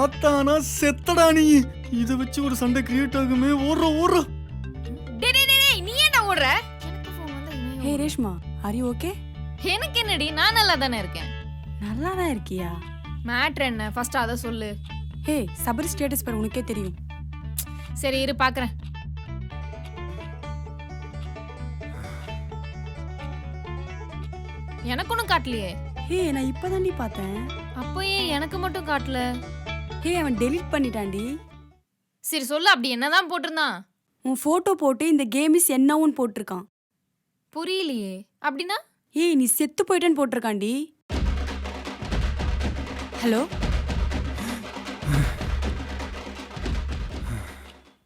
பார்த்தானா செத்தடா நீ. இதை வச்சு ஒரு சண்டை கிரியேட் ஆகுமே. ஓடுற நீ ஏன்டா ஓடுற? ஹே ரேஷ்மா, ஆர் யூ ஓகே? எனக்கு என்னடி, நான் நல்லா தானே இருக்கேன். நல்லா தான் இருக்கியா? மேட்ரு என்ன ஃபர்ஸ்ட் அத சொல்லு. ஹே சபரி ஸ்டேட்டஸ் பாரு, உனக்கே தெரியும். சரி இரு பாக்குறேன். எனக்கு ஒன்னும் காட்டலையே. ஹே நான் இப்பதாண்டி பார்த்தேன். அப்போ ஏன் எனக்கு மட்டும் காட்டல? ஹே அவன் டெலீட் பண்ணிட்டான்டி. சரி சொல்லு, அப்படி என்னதான் போட்டிருந்தான்? உன் போட்டோ போட்டு இந்த கேம் இஸ் என்னவும் போட்டிருக்கான். புரியலையே. அப்படின்னா? ஏய் நீ செத்து போயிட்டேன்னு போட்டிருக்காண்டி. ஹலோ